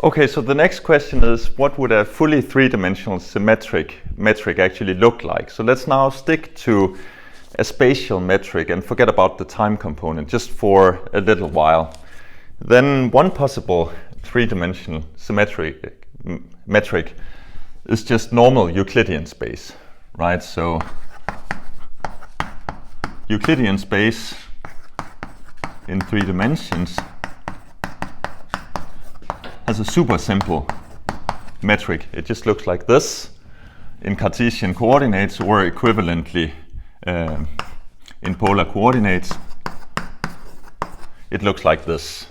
Okay, so the next question is, what would a fully three-dimensional symmetric metric actually look like? So let's now stick to a spatial metric and forget about the time component just for a little while. Then one possible three-dimensional symmetric metric is just normal Euclidean space, right? So Euclidean space in 3 dimensions has a super simple metric. It just looks like this in Cartesian coordinates, or equivalently in polar coordinates. It looks like this.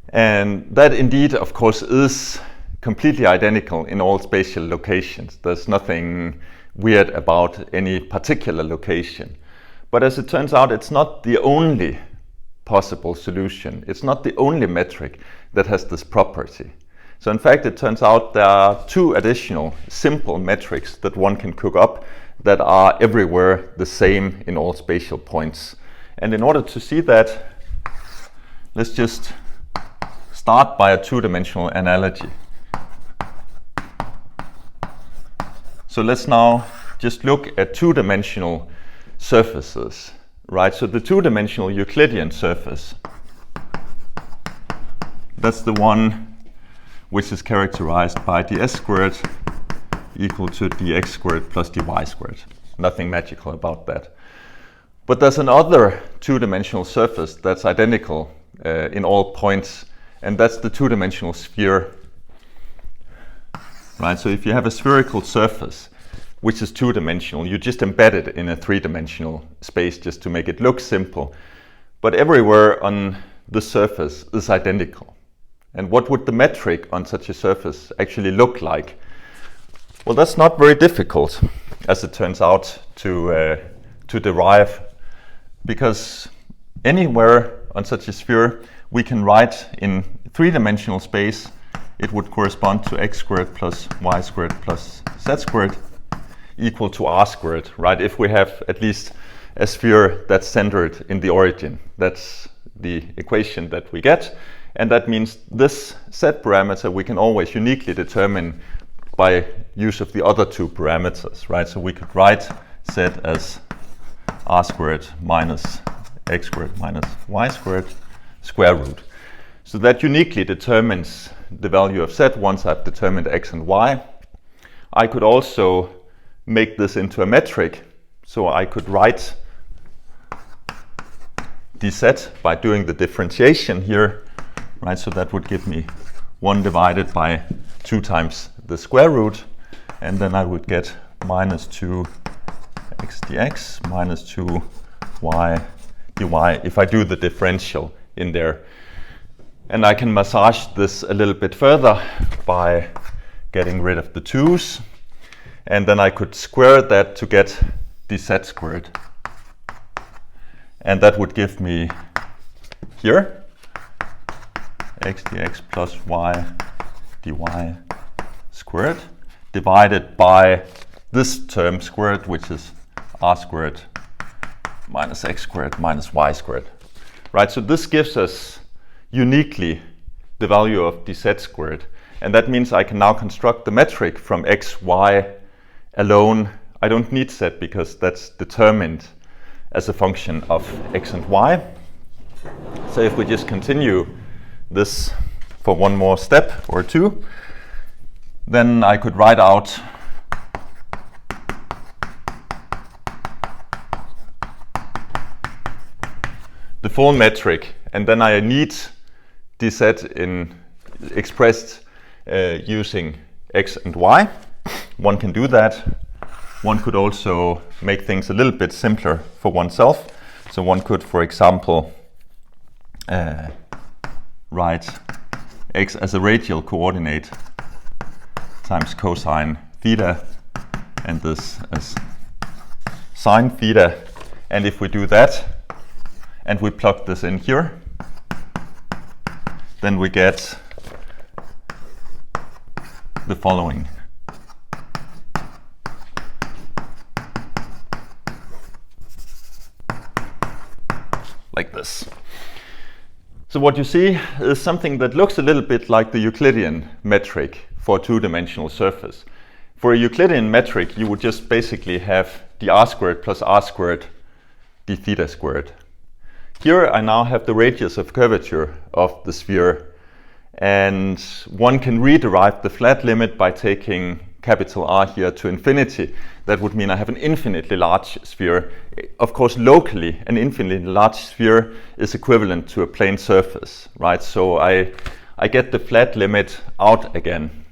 And that indeed, of course, is completely identical in all spatial locations. There's nothing weird about any particular location. But as it turns out, it's not the only possible solution. It's not the only metric that has this property. So in fact, it turns out there are 2 additional simple metrics that one can cook up that are everywhere the same in all spatial points. And in order to see that, let's just start by a 2-dimensional analogy. So let's now just look at 2-dimensional surfaces, right? So the 2-dimensional Euclidean surface, that's the one which is characterized by ds squared equal to dx squared plus dy squared. Nothing magical about that. But there's another 2-dimensional surface that's identical in all points, and that's the 2-dimensional sphere. Right? So if you have a spherical surface which is 2-dimensional, you just embed it in a 3-dimensional space just to make it look simple. But everywhere on the surface is identical. And what would the metric on such a surface actually look like? Well, that's not very difficult, as it turns out, to derive, because anywhere on such a sphere we can write in 3-dimensional space it would correspond to x squared plus y squared plus z squared equal to r squared, right? If we have at least a sphere that's centered in the origin. That's the equation that we get. And that means this z parameter we can always uniquely determine by use of the other 2 parameters, right? So we could write z as r squared minus x squared minus y squared square root. So that uniquely determines the value of z once I've determined x and y. I could also make this into a metric, so I could write dz by doing the differentiation here, right? So that would give me 1 divided by 2 times the square root, and then I would get minus 2 x dx minus 2 y dy if I do the differential in there. And I can massage this a little bit further by getting rid of the 2's, and then I could square that to get dz squared. And that would give me here x dx plus y dy squared divided by this term squared, which is r squared minus x squared minus y squared. Right, so this gives us uniquely the value of dz squared. And that means I can now construct the metric from x, y alone. I don't need z because that's determined as a function of x and y. So if we just continue this for one more step or 2, then I could write out the full metric, and then I need dz expressed using x and y. One can do that. One could also make things a little bit simpler for oneself. So one could, for example, write x as a radial coordinate times cosine theta, and this as sine theta. And if we do that, and we plug this in here, then we get the following. Like this. So what you see is something that looks a little bit like the Euclidean metric for a two-dimensional surface. For a Euclidean metric, you would just basically have d r squared plus r squared d theta squared. Here I now have the radius of curvature of the sphere, and one can rederive the flat limit by taking capital R here to infinity. That would mean I have an infinitely large sphere. Of course, locally, an infinitely large sphere is equivalent to a plane surface, right? So I get the flat limit out again.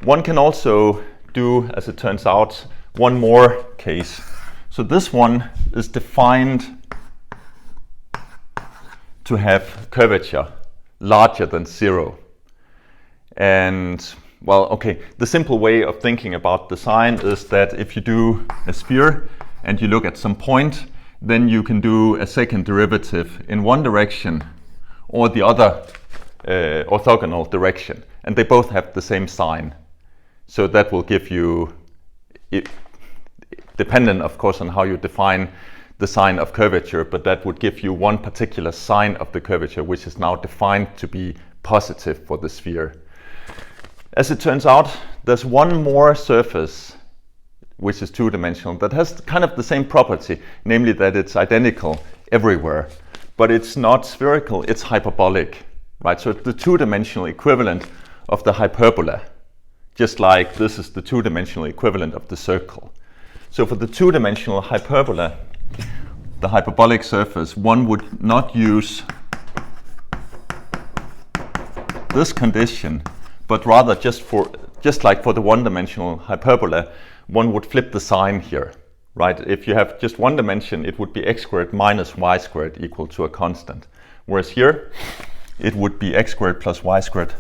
One can also do, as it turns out, one more case. So this one is defined to have curvature larger than 0. And well, okay, the simple way of thinking about the sign is that if you do a sphere and you look at some point, then you can do a second derivative in one direction or the other orthogonal direction, and they both have the same sign. So that will give you, dependent of course on how you define the sign of curvature, but that would give you one particular sign of the curvature which is now defined to be positive for the sphere. As it turns out, there's one more surface which is two-dimensional that has kind of the same property, namely that it's identical everywhere, but it's not spherical, it's hyperbolic, right? So it's the two-dimensional equivalent of the hyperbola, just like this is the two-dimensional equivalent of the circle. So for the two-dimensional hyperbola, the hyperbolic surface, one would not use this condition, but rather just like for the one-dimensional hyperbola, one would flip the sign here, right? If you have just one dimension, it would be x squared minus y squared equal to a constant. Whereas here, it would be x squared plus y squared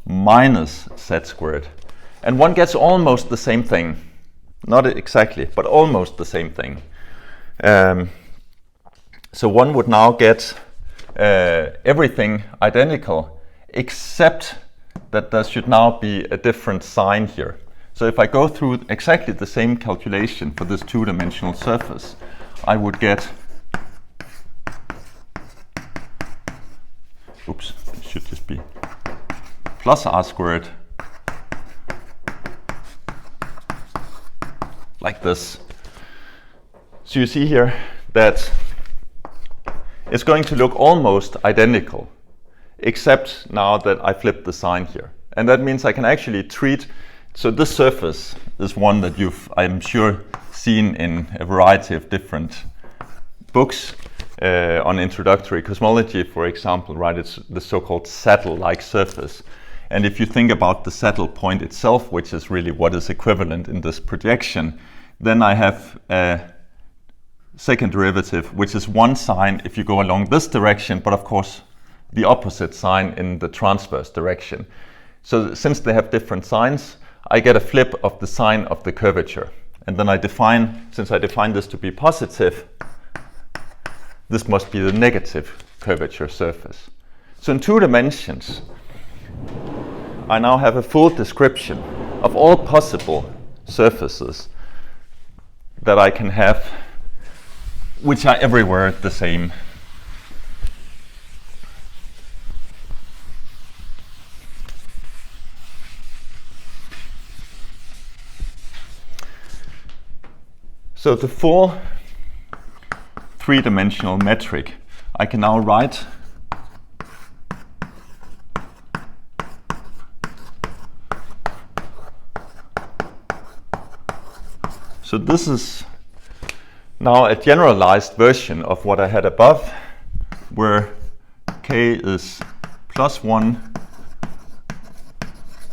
minus z squared. And one gets almost the same thing. Not exactly, but almost the same thing. So one would now get everything identical, except that there should now be a different sign here. So if I go through exactly the same calculation for this two-dimensional surface, I would get, oops, it should just be plus r squared, like this. So you see here that it's going to look almost identical, except now that I flip the sign here. And that means I can actually treat, so this surface is one that you've, I'm sure, seen in a variety of different books on introductory cosmology, for example, right? It's the so-called saddle-like surface. And if you think about the saddle point itself, which is really what is equivalent in this projection, then I have a second derivative, which is one sign if you go along this direction, but of course the opposite sign in the transverse direction. So since they have different signs, I get a flip of the sign of the curvature. And then I define, since I define this to be positive, this must be the negative curvature surface. So in 2 dimensions, I now have a full description of all possible surfaces that I can have, which are everywhere the same. So the full 3-dimensional metric, I can now write so this is now a generalized version of what I had above, where k is +1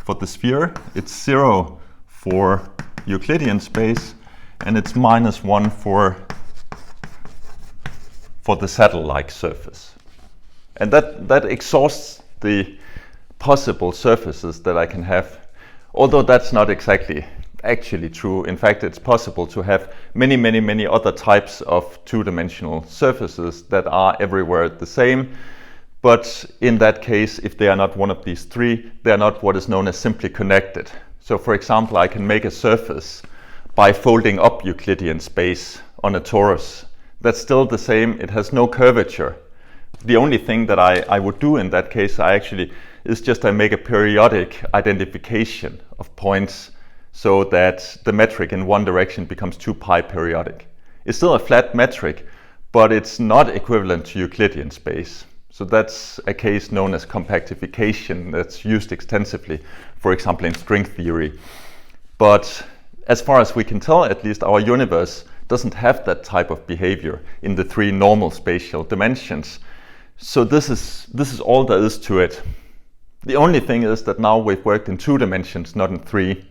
for the sphere, it's 0 for Euclidean space, and it's -1 for the saddle-like surface. And that exhausts the possible surfaces that I can have, although that's not exactly actually true. In fact, it's possible to have many other types of 2-dimensional surfaces that are everywhere the same. But in that case, if they are not one of these 3, they are not what is known as simply connected. So for example, I can make a surface by folding up Euclidean space on a torus. That's still the same, it has no curvature, the only thing that I would do in that case is just I make a periodic identification of points so that the metric in one direction becomes 2 pi periodic. It's still a flat metric, but it's not equivalent to Euclidean space. So that's a case known as compactification that's used extensively, for example, in string theory. But as far as we can tell, at least, our universe doesn't have that type of behavior in the 3 normal spatial dimensions. So this is all there is to it. The only thing is that now we've worked in 2 dimensions, not in 3.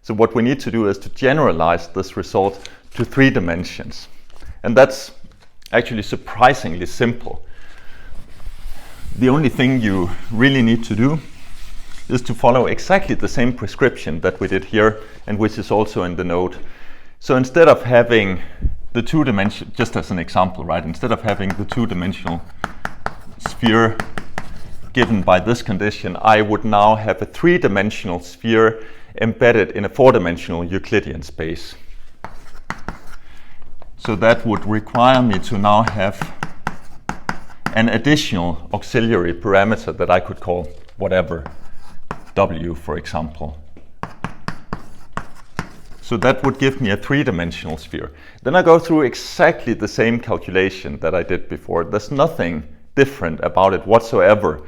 So what we need to do is to generalize this result to 3 dimensions. And that's actually surprisingly simple. The only thing you really need to do is to follow exactly the same prescription that we did here, and which is also in the note. So instead of having the 2-dimensional, just as an example, right? Instead of having the 2-dimensional sphere given by this condition, I would now have a 3-dimensional sphere embedded in a 4-dimensional Euclidean space. So that would require me to now have an additional auxiliary parameter that I could call whatever, W, for example. So that would give me a 3-dimensional sphere. Then I go through exactly the same calculation that I did before. There's nothing different about it whatsoever.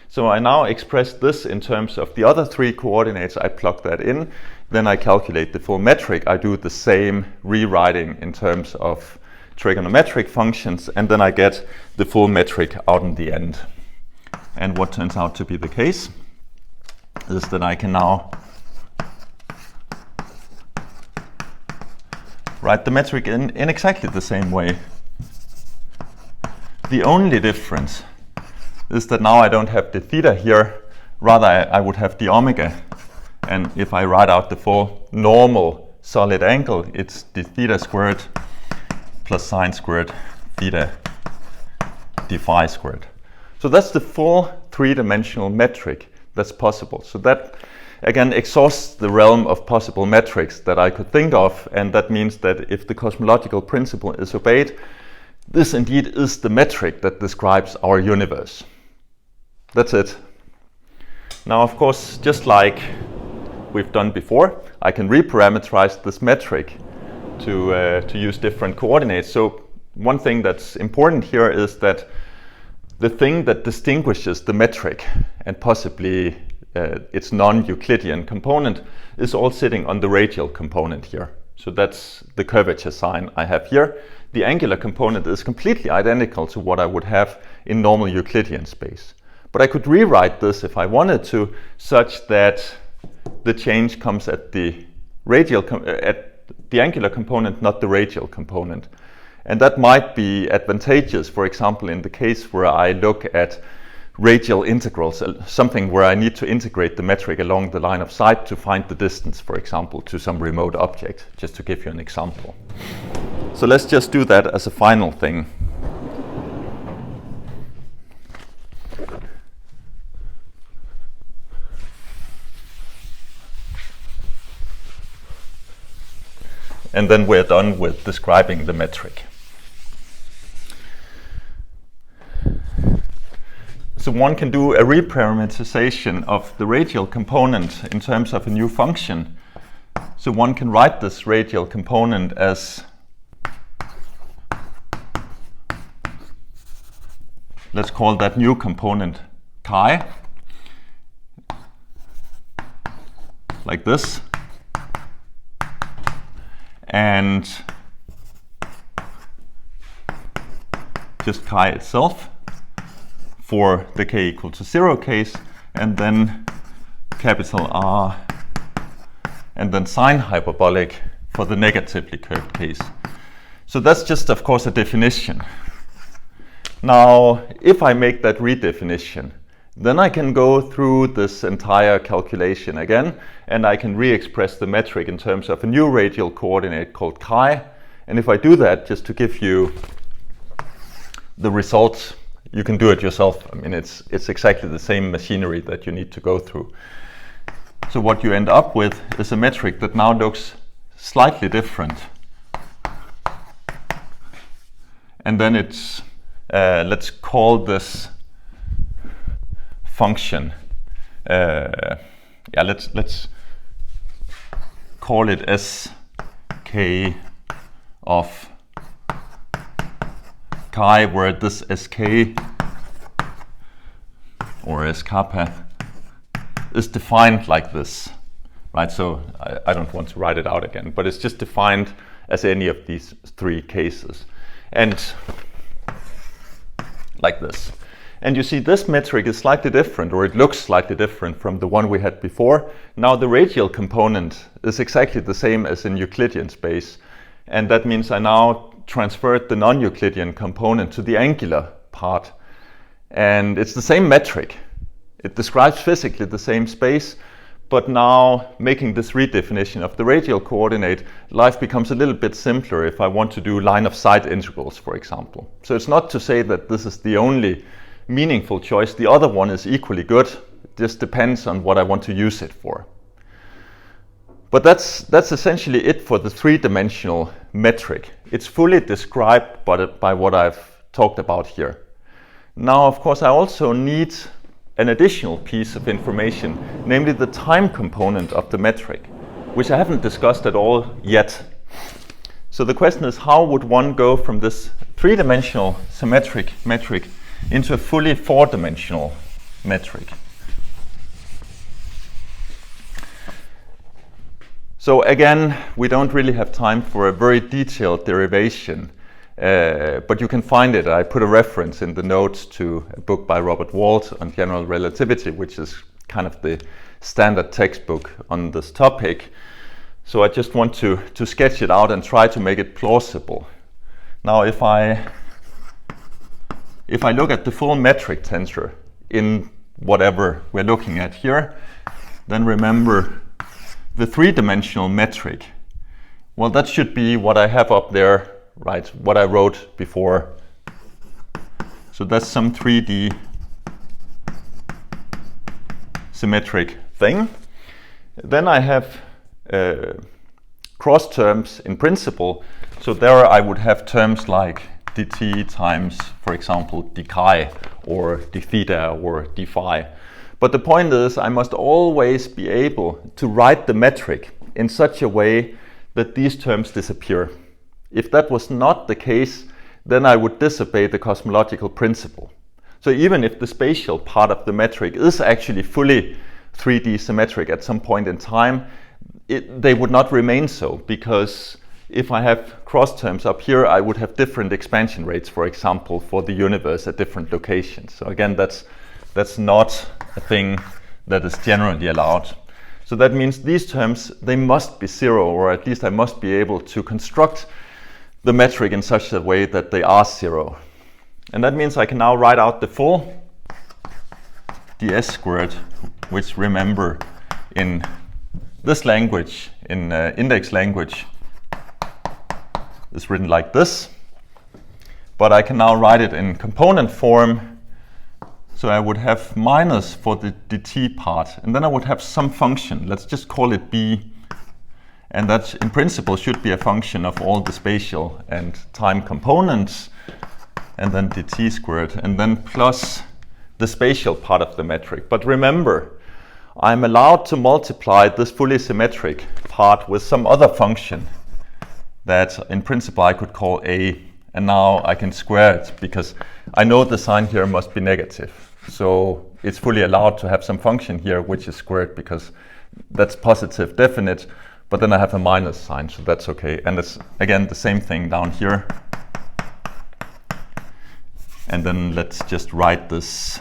So I now express this in terms of the other 3 coordinates. I plug that in. Then I calculate the full metric. I do the same rewriting in terms of trigonometric functions, and then I get the full metric out in the end. And what turns out to be the case is that I can now write the metric in exactly the same way. The only difference is that now I don't have the theta here, rather I would have the omega. And if I write out the full normal solid angle, it's the theta squared plus sine squared theta d phi squared. So that's the full 3-dimensional metric that's possible. So that again exhausts the realm of possible metrics that I could think of, and that means that if the cosmological principle is obeyed, this indeed is the metric that describes our universe. That's it. Now, of course, just like we've done before, I can reparameterize this metric to use different coordinates. So one thing that's important here is that the thing that distinguishes the metric and possibly its non-Euclidean component is all sitting on the radial component here. So that's the curvature sign I have here. The angular component is completely identical to what I would have in normal Euclidean space. But I could rewrite this if I wanted to, such that the change comes at the radial at the angular component, not the radial component. And that might be advantageous, for example, in the case where I look at radial integrals, something where I need to integrate the metric along the line of sight to find the distance, for example, to some remote object, just to give you an example. So let's just do that as a final thing. And then we're done with describing the metric. So one can do a reparameterization of the radial component in terms of a new function. So one can write this radial component as, let's call that new component chi, like this. And just chi itself for the k equal to 0 case, and then capital R, and then sine hyperbolic for the negatively curved case. So that's just, of course, a definition. Now, if I make that redefinition, then I can go through this entire calculation again, and I can re-express the metric in terms of a new radial coordinate called chi. And if I do that, just to give you the results, you can do it yourself. I mean, it's exactly the same machinery that you need to go through. So what you end up with is a metric that now looks slightly different. And then it's let's call this function. Let's call it sk of chi, where this sk or s kappa is defined like this, right? So I don't want to write it out again, but it's just defined as any of these three cases, and like this. And you see this metric is slightly different, or it looks slightly different from the one we had before. Now the radial component is exactly the same as in Euclidean space, and that means I now transferred the non-Euclidean component to the angular part. And it's the same metric. It describes physically the same space, but now making this redefinition of the radial coordinate, life becomes a little bit simpler if I want to do line of sight integrals, for example. So it's not to say that this is the only meaningful choice. The other one is equally good. It just depends on what I want to use it for. But that's essentially it for the three-dimensional metric. It's fully described by what I've talked about here. Now, of course, I also need an additional piece of information, namely the time component of the metric, which I haven't discussed at all yet. So the question is, how would one go from this three-dimensional symmetric metric into a fully four-dimensional metric? So again, we don't really have time for a very detailed derivation, but you can find it. I put a reference in the notes to a book by Robert Walt on general relativity, which is kind of the standard textbook on this topic. So I just want to sketch it out and try to make it plausible. Now, if I look at the full metric tensor in whatever we're looking at here, then remember the three-dimensional metric. Well, that should be what I have up there, right? What I wrote before. So that's some 3D symmetric thing. Then I have cross terms in principle. So there I would have terms like dt times, for example, d chi or d theta or d phi. But the point is, I must always be able to write the metric in such a way that these terms disappear. If that was not the case, then I would disobey the cosmological principle. So even if the spatial part of the metric is actually fully 3D symmetric at some point in time, they would not remain so, because if I have cross terms up here, I would have different expansion rates, for example, for the universe at different locations. So again, that's not a thing that is generally allowed. So that means these terms, they must be zero, or at least I must be able to construct the metric in such a way that they are zero. And that means I can now write out the full ds squared, which, remember, in this language, in index language, is written like this. But I can now write it in component form. So I would have minus for the dt part, and then I would have some function. Let's just call it b. And that, in principle, should be a function of all the spatial and time components, and then dt squared, and then plus the spatial part of the metric. But remember, I'm allowed to multiply this fully symmetric part with some other function that, in principle, I could call a. And now I can square it, because I know the sign here must be negative. So it's fully allowed to have some function here which is squared, because that's positive definite, but then I have a minus sign, so that's okay. And it's again the same thing down here. And then let's just write this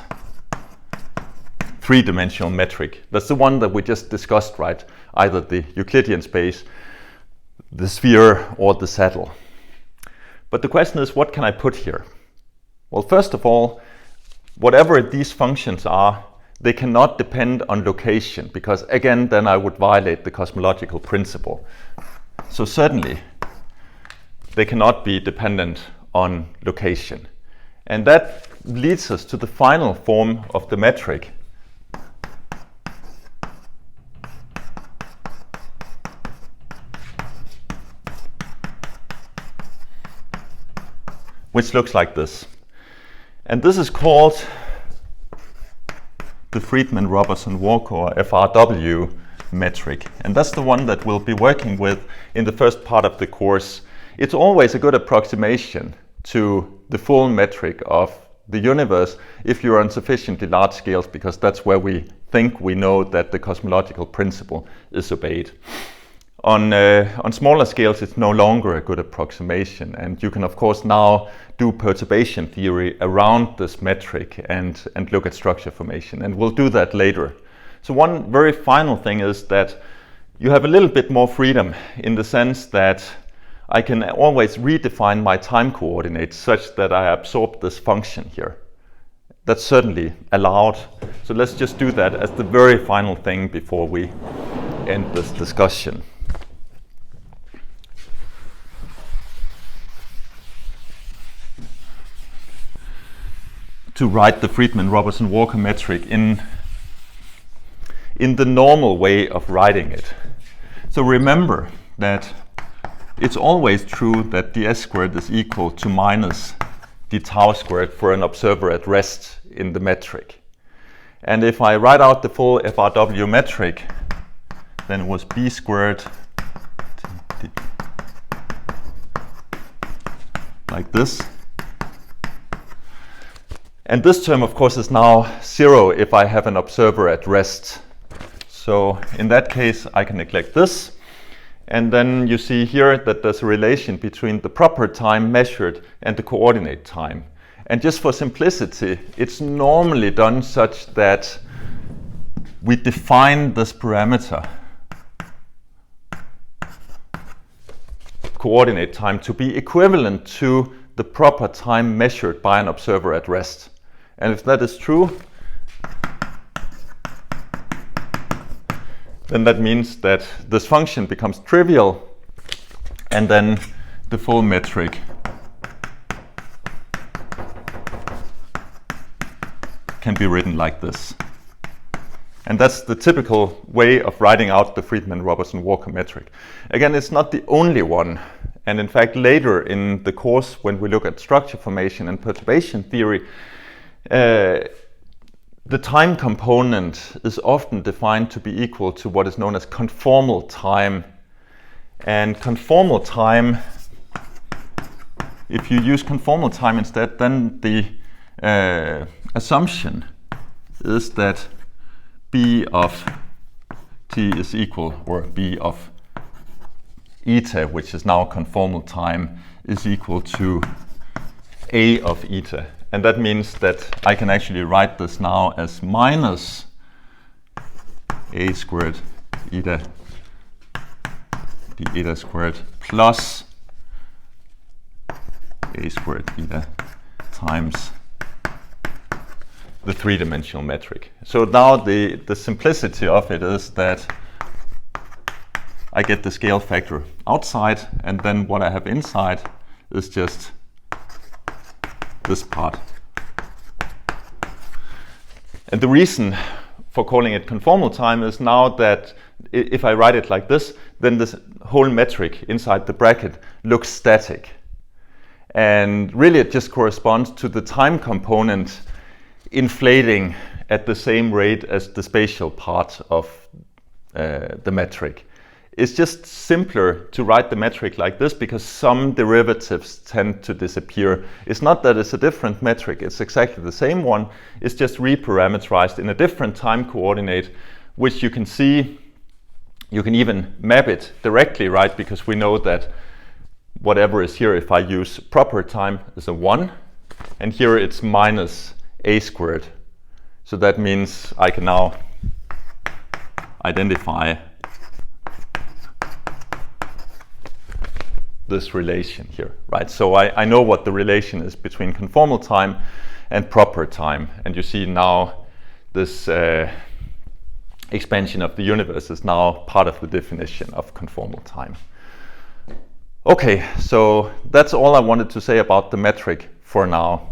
three-dimensional metric. That's the one that we just discussed, right? Either the Euclidean space, the sphere, or the saddle. But the question is, what can I put here? Well, first of all, whatever these functions are, they cannot depend on location, because again, then I would violate the cosmological principle. So certainly, they cannot be dependent on location. And that leads us to the final form of the metric. Which looks like this. And this is called the Friedman-Robertson-Walker, or FRW metric. And that's the one that we'll be working with in the first part of the course. It's always a good approximation to the full metric of the universe if you're on sufficiently large scales, because that's where we think we know that the cosmological principle is obeyed. On smaller scales, it's no longer a good approximation, and you can of course now do perturbation theory around this metric and look at structure formation, and we'll do that later. So one very final thing is that you have a little bit more freedom in the sense that I can always redefine my time coordinates such that I absorb this function here. That's certainly allowed. So let's just do that as the very final thing before we end this discussion. To write the Friedman-Robertson-Walker metric in the normal way of writing it. So remember that it's always true that ds squared is equal to minus d tau squared for an observer at rest in the metric. And if I write out the full FRW metric, then it was b squared like this. And this term, of course, is now 0 if I have an observer at rest. So in that case, I can neglect this. And then you see here that there's a relation between the proper time measured and the coordinate time. And just for simplicity, it's normally done such that we define this parameter, coordinate time, to be equivalent to the proper time measured by an observer at rest. And if that is true, then that means that this function becomes trivial, and then the full metric can be written like this. And that's the typical way of writing out the Friedman-Robertson-Walker metric. Again, it's not the only one. And in fact, later in the course, when we look at structure formation and perturbation theory, the time component is often defined to be equal to what is known as conformal time. And conformal time, if you use conformal time instead, then the assumption is that b of t is equal, or b of eta, which is now conformal time, is equal to a of eta. And that means that I can actually write this now as minus a squared eta d eta squared plus a squared eta times the three-dimensional metric. So now the simplicity of it is that I get the scale factor outside, and then what I have inside is just this part. And the reason for calling it conformal time is now that if I write it like this, then this whole metric inside the bracket looks static. And really it just corresponds to the time component inflating at the same rate as the spatial part of the metric. It's just simpler to write the metric like this because some derivatives tend to disappear. It's not that it's a different metric, it's exactly the same one. It's just reparameterized in a different time coordinate, which you can see. You can even map it directly, right? Because we know that whatever is here, if I use proper time, is a 1. And here it's minus a squared. So that means I can now identify this relation here, right? So I know what the relation is between conformal time and proper time. And you see now this expansion of the universe is now part of the definition of conformal time. Okay, so that's all I wanted to say about the metric for now.